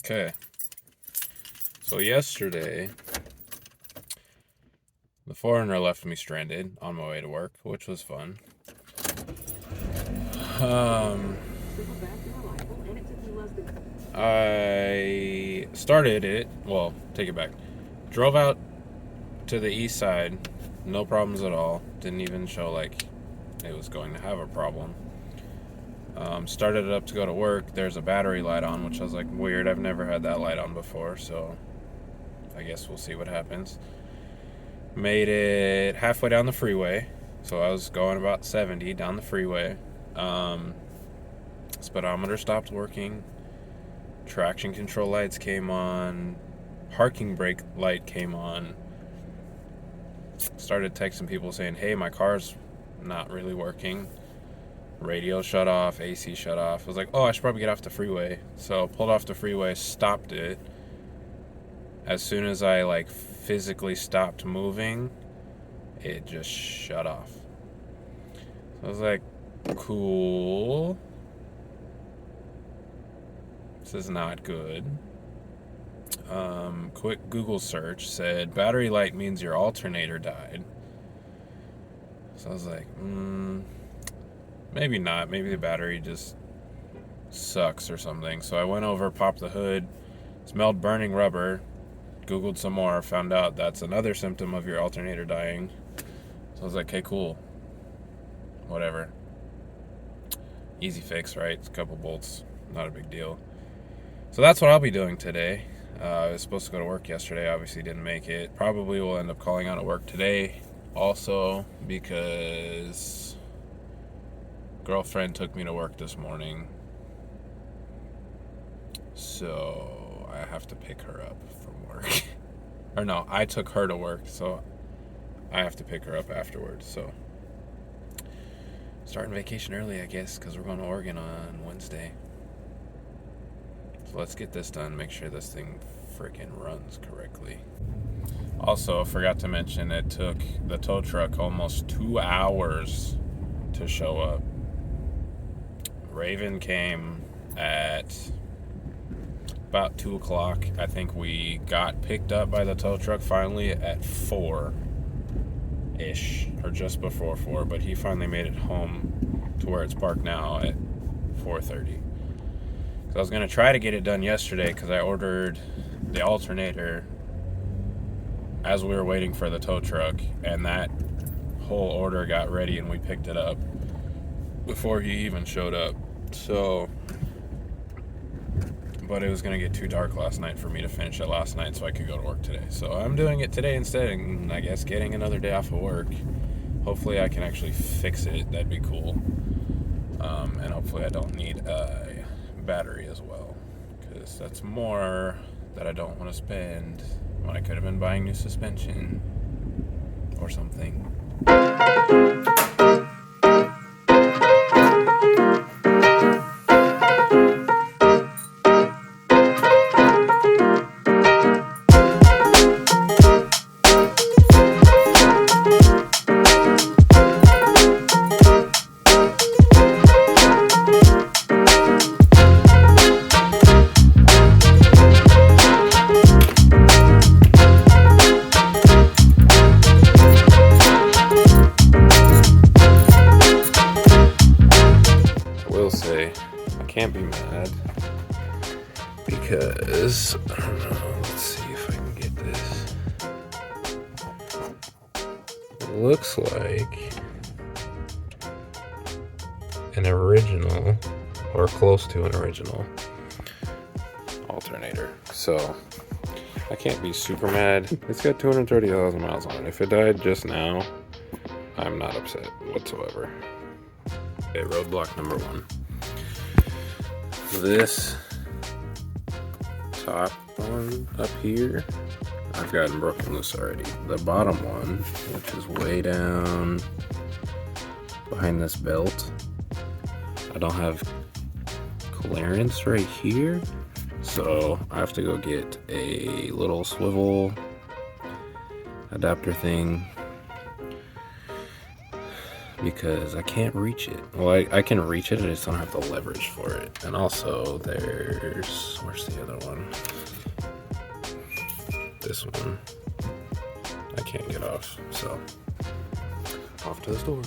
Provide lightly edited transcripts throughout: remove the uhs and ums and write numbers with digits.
Okay. So yesterday, the foreigner left me stranded on my way to work, which was fun. I started it, well, take it back. Drove out to the east side, no problems at all. Didn't even show like it was going to have a problem. Started it up to go to work. There's a battery light on, which I was like, weird. I've never had that light on before, so I guess we'll see what happens. Made it halfway down the freeway, so I was going about 70 down the freeway. Speedometer stopped working. Traction control lights came on. Parking brake light came on. Started texting people saying, hey, my car's not really working. Radio shut off, AC shut off. I was like, oh, I should probably get off the freeway. So pulled off the freeway, stopped it. As soon as I physically stopped moving, it just shut off. So I was like, cool. This is not good. Quick Google search said battery light means your alternator died. So I was like, maybe not. Maybe the battery just sucks or something. So I went over, popped the hood, smelled burning rubber, Googled some more, found out that's another symptom of your alternator dying. So I was like, okay, cool. Whatever. Easy fix, right? It's a couple bolts. Not a big deal. So that's what I'll be doing today. I was supposed to go to work yesterday. Obviously didn't make it. Probably will end up calling out at work today also because girlfriend took me to work this morning. So I have to pick her up from work. Or no, I took her to work, so I have to pick her up afterwards. So starting vacation early, I guess, because we're going to Oregon on Wednesday. So let's get this done, make sure this thing freaking runs correctly. Also, forgot to mention, it took the tow truck almost 2 hours to show up. Raven came at about 2 o'clock. I think we got picked up by the tow truck finally at 4-ish, or just before 4, but he finally made it home to where it's parked now at 4:30. I was going to try to get it done yesterday because I ordered the alternator as we were waiting for the tow truck, and that whole order got ready and we picked it up before he even showed up. So, but it was going to get too dark last night for me to finish it last night so I could go to work today. So I'm doing it today instead, and I guess getting another day off of work. Hopefully I can actually fix it. That'd be cool. And hopefully I don't need a battery as well, because that's more that I don't want to spend when I could have been buying new suspension or something. Can't be mad because I don't know. Let's see if I can get this. It looks like an original or close to an original alternator. So I can't be super mad. It's got 230,000 miles on it. If it died just now, I'm not upset whatsoever. Okay, roadblock number 1. This top one up here, I've gotten broken loose already. The bottom one, which is way down behind this belt, I don't have clearance right here, so I have to go get a little swivel adapter thing, because I can't reach it. Well, I can reach it, I just don't have the leverage for it. And also where's the other one? This one. I can't get off, so off to the store.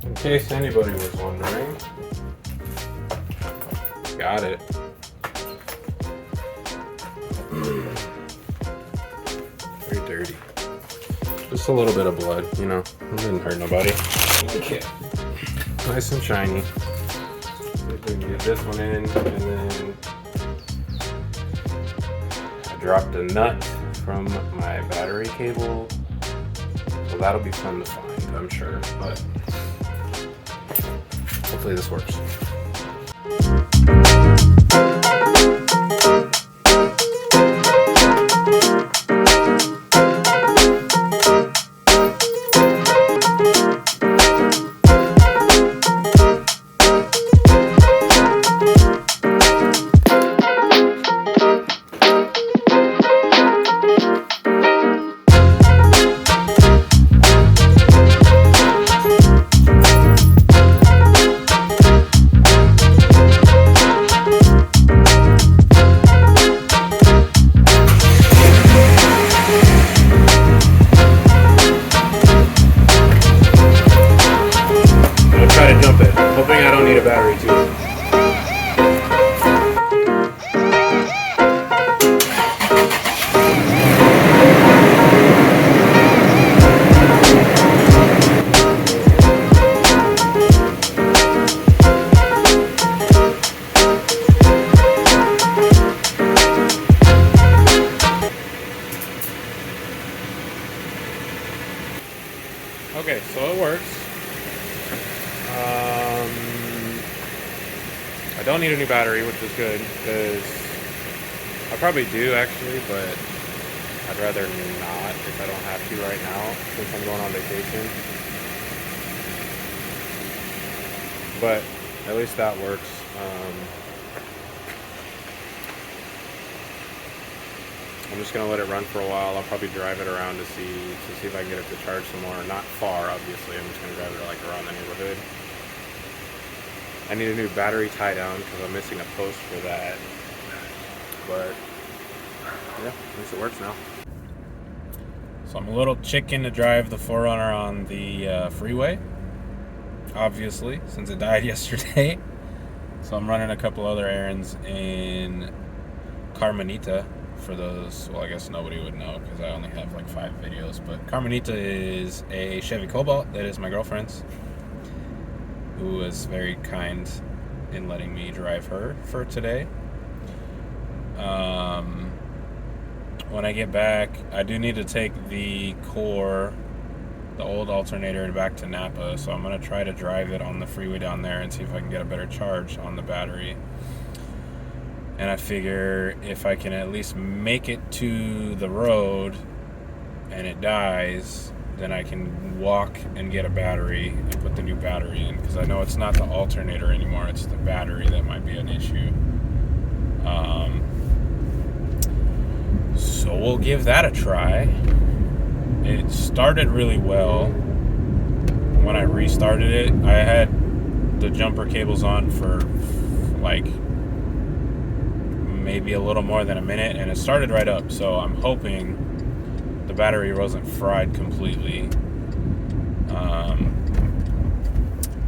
In case anybody was wondering, got it. Very dirty. Just a little bit of blood, you know. It didn't hurt nobody. Okay. Nice and shiny. See if we can get this one in, and then I dropped a nut from my battery cable. So that'll be fun to find, I'm sure. But hopefully this works. Okay, so it works. I don't need a new battery, which is good, because I probably do actually, but I'd rather not if I don't have to right now, since I'm going on vacation. But at least that works. I'm just gonna let it run for a while. I'll probably drive it around to see if I can get it to charge some more. Not far, obviously. I'm just gonna drive it like around the neighborhood. I need a new battery tie down because I'm missing a post for that. But yeah, at least it works now. So I'm a little chicken to drive the 4Runner on the freeway, obviously, since it died yesterday. So I'm running a couple other errands in Carmenita. For those, well, I guess nobody would know because I only have like 5 videos, but Carmenita is a Chevy Cobalt that is my girlfriend's, who was very kind in letting me drive her for today. When I get back, I do need to take the core, the old alternator, back to Napa, so I'm going to try to drive it on the freeway down there and see if I can get a better charge on the battery. And I figure if I can at least make it to the road and it dies, then I can walk and get a battery and put the new battery in. Because I know it's not the alternator anymore, it's the battery that might be an issue. So we'll give that a try. It started really well. When I restarted it, I had the jumper cables on for like maybe a little more than a minute, and it started right up, so I'm hoping the battery wasn't fried completely,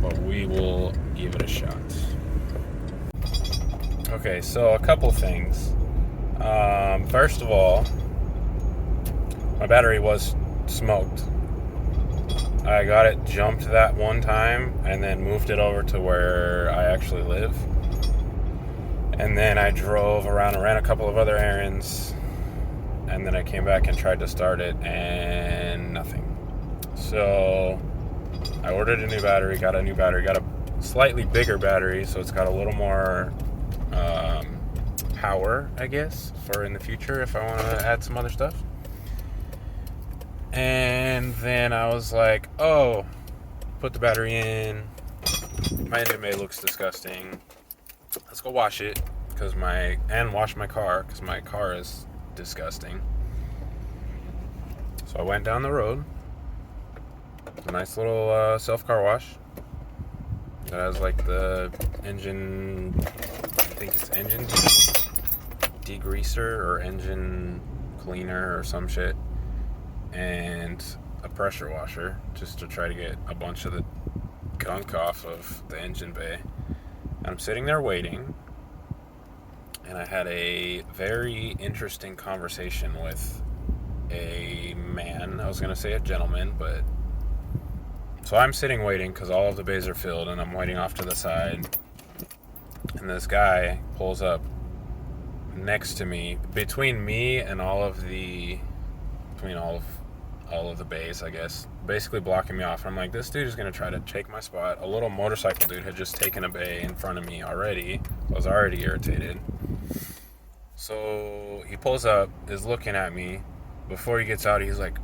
but we will give it a shot. Okay, so a couple things. First of all, my battery was smoked. I got it jumped that one time and then moved it over to where I actually live. And then I drove around and ran a couple of other errands. And then I came back and tried to start it and nothing. So I ordered a new battery, got a slightly bigger battery, so it's got a little more power, I guess, for in the future if I want to add some other stuff. And then I was like, oh, put the battery in. My engine bay looks disgusting. Let's go wash it and wash my car because my car is disgusting. So I went down the road. It's a nice little self car wash. It has like the engine, I think it's engine degreaser or engine cleaner or some shit, and a pressure washer just to try to get a bunch of the gunk off of the engine bay. And I'm sitting there waiting, and I had a very interesting conversation with a man. I was going to say a gentleman, but so I'm sitting waiting because all of the bays are filled, and I'm waiting off to the side, and this guy pulls up next to me, between me and all of the bays, I guess, basically blocking me off. I'm like, this dude is going to try to take my spot. A little motorcycle dude had just taken a bay in front of me already. I was already irritated. So he pulls up, is looking at me. Before he gets out, he's like,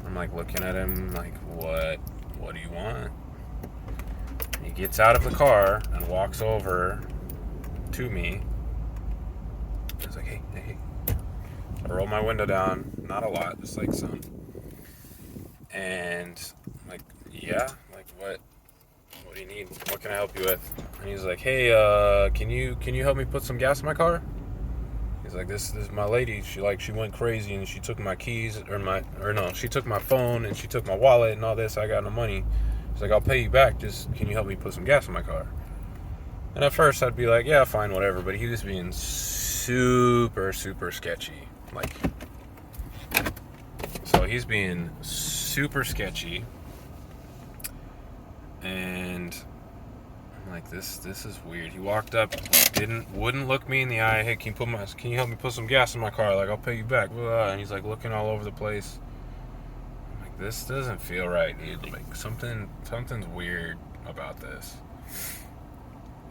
I'm like looking at him like, what do you want? And he gets out of the car and walks over to me. He's like, hey. I roll my window down, not a lot, just like some. And I'm like, yeah, like what do you need? What can I help you with? And he's like, hey, can you help me put some gas in my car? He's like, this is my lady. She went crazy and she took my keys she took my phone and she took my wallet and all this. I got no money. He's like, I'll pay you back. Just can you help me put some gas in my car? And at first I'd be like, yeah, fine, whatever. But he was being super, super sketchy. Like, so he's being super sketchy, and I'm like, this is weird. He walked up, wouldn't look me in the eye. Hey, can you help me put some gas in my car? Like, I'll pay you back. And he's like looking all over the place. I'm like, this doesn't feel right, dude. Like something's weird about this.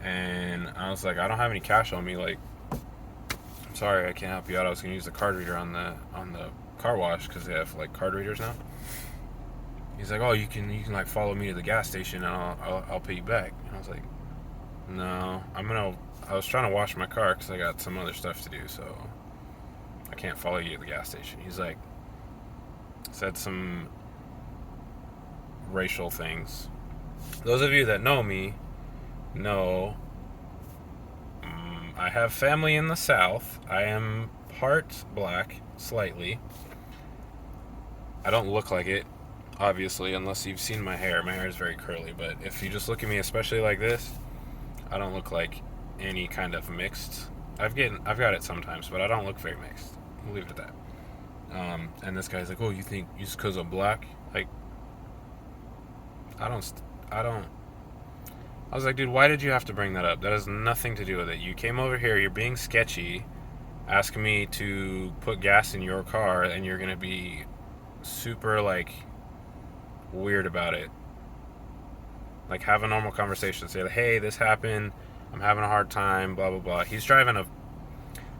And I was like, I don't have any cash on me. Like, I'm sorry, I can't help you out. I was gonna use the card reader on the car wash because they have like card readers now. He's like, oh, you can like follow me to the gas station and I'll pay you back. And I was like, no, I was trying to wash my car because I got some other stuff to do, so I can't follow you to the gas station. He's like, said some racial things. Those of you that know me know I have family in the South. I am part black, slightly. I don't look like it, obviously, unless you've seen my hair. My hair is very curly, but if you just look at me, especially like this, I don't look like any kind of mixed. I've got it sometimes, but I don't look very mixed. We'll leave it at that. And this guy's like, oh, you think just because I'm black? Like, I don't. I was like, dude, why did you have to bring that up? That has nothing to do with it. You came over here, you're being sketchy, asking me to put gas in your car, and you're going to be super, like, weird about it. Like, have a normal conversation. Say, hey, this happened. I'm having a hard time, blah, blah, blah. He's driving a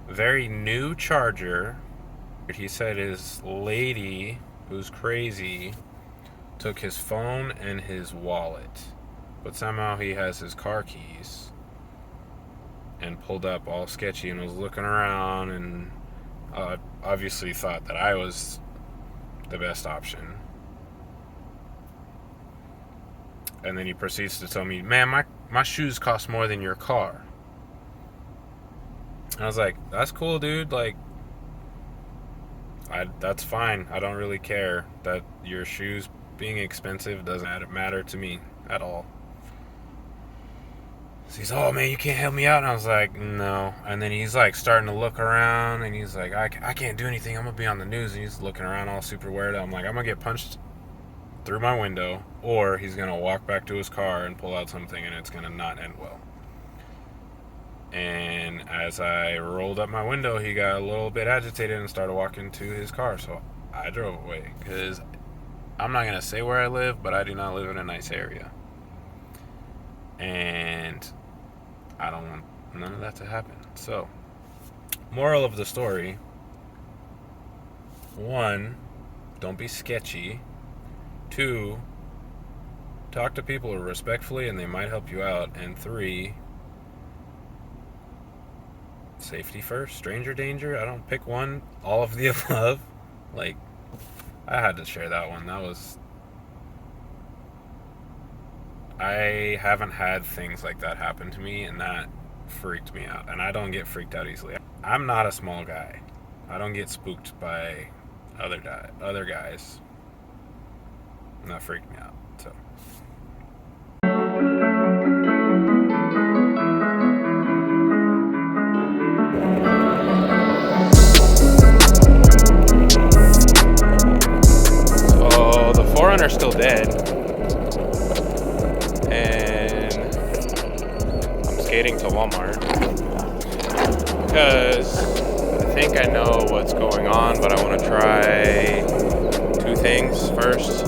very new Charger. He said his lady, who's crazy, took his phone and his wallet. But somehow he has his car keys and pulled up all sketchy and was looking around and obviously thought that I was the best option. And then he proceeds to tell me, man, my shoes cost more than your car. And I was like, that's cool, dude. Like, that's fine. I don't really care that your shoes being expensive doesn't matter to me at all. So he's, oh man, you can't help me out. And I was like, no. And then he's like starting to look around and he's like, I can't do anything. I'm going to be on the news. And he's looking around all super weird. I'm like, I'm going to get punched through my window, or he's going to walk back to his car and pull out something and it's going to not end well. And as I rolled up my window, he got a little bit agitated and started walking to his car. So I drove away because I'm not going to say where I live, but I do not live in a nice area. And I don't want none of that to happen. So, moral of the story: 1, don't be sketchy. 2, talk to people respectfully and they might help you out. And 3, safety first, stranger danger. I don't pick one, all of the above. Like, I had to share that one. I haven't had things like that happen to me, and that freaked me out. And I don't get freaked out easily. I'm not a small guy. I don't get spooked by other guys. And that freaked me out. So. So the 4Runner's still dead, and I'm skating to Walmart because I think I know what's going on, but I want to try 2 things first.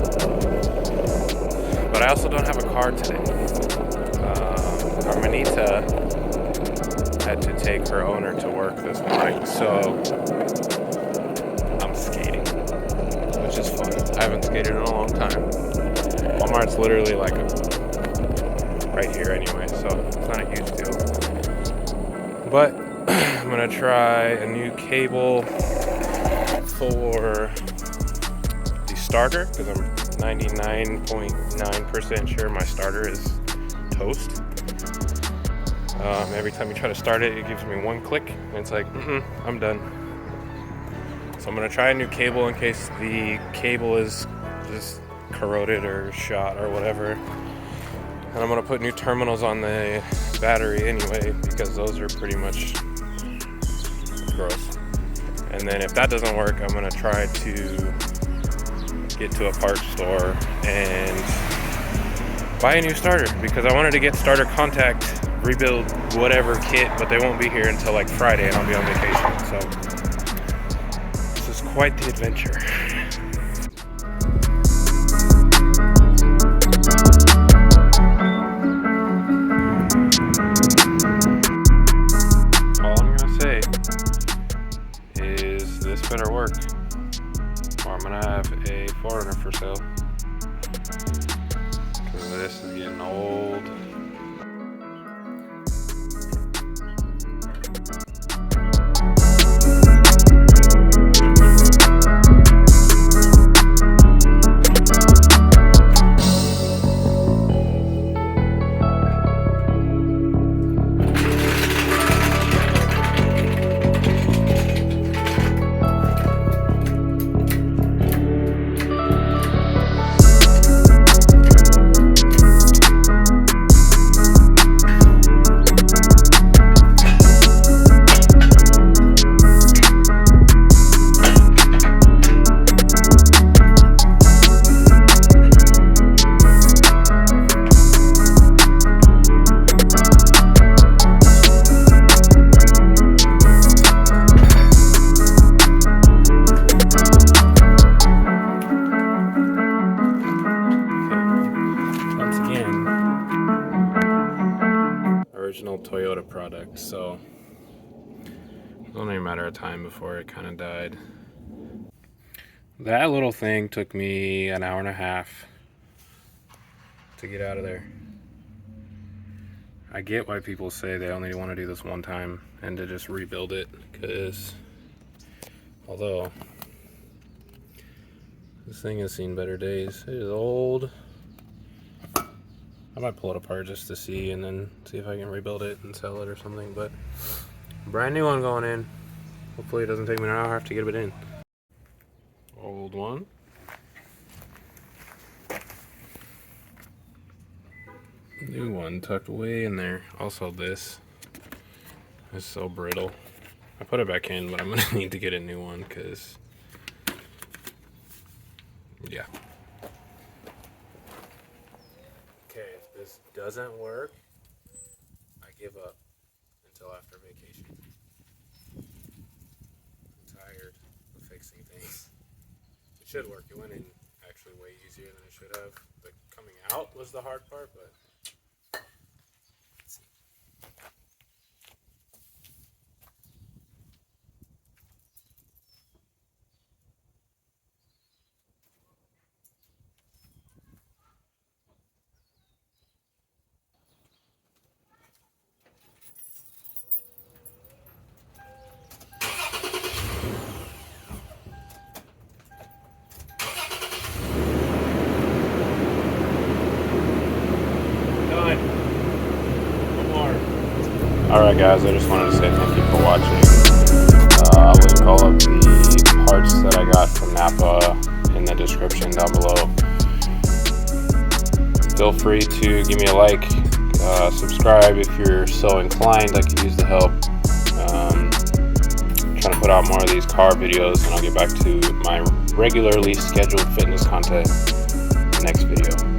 But I also don't have a car today. Carmenita had to take her owner to work this morning, so I'm skating, which is fun. I haven't skated in a long time. Walmart's literally like right here anyway, so it's not a huge deal. But I'm gonna try a new cable for the starter because I'm 99.9% sure my starter is toast. Every time you try to start it, it gives me 1 click, and it's like, I'm done. So I'm gonna try a new cable in case the cable is just corroded or shot or whatever. And I'm gonna put new terminals on the battery anyway, because those are pretty much gross. And then if that doesn't work, I'm gonna try to get to a parts store and buy a new starter, because I wanted to get starter contact, rebuild whatever kit, but they won't be here until like Friday, and I'll be on vacation. So this is quite the adventure. All I'm gonna say is this better work, or I'm gonna have a 4Runner for sale, because this is getting old. Original Toyota product, so it's only a matter of time before it kind of died. That little thing took me an hour and a half to get out of there. I get why people say they only want to do this one time and to just rebuild it, because although this thing has seen better days, it is old. I might pull it apart just to see, and then see if I can rebuild it and sell it or something, but brand new one going in. Hopefully it doesn't take me an hour to get it in. Old one. New one tucked way in there. Also this is so brittle. I put it back in, but I'm gonna need to get a new one, because yeah. Okay, if this doesn't work, I give up until after vacation. I'm tired of fixing things. It should work. It went in actually way easier than it should have. The coming out was the hard part, but let's see. Alright guys, I just wanted to say thank you for watching. I'll link all of the parts that I got from Napa in the description down below. Feel free to give me a like, subscribe if you're so inclined. I could use the help. Trying to put out more of these car videos, and I'll get back to my regularly scheduled fitness content in the next video.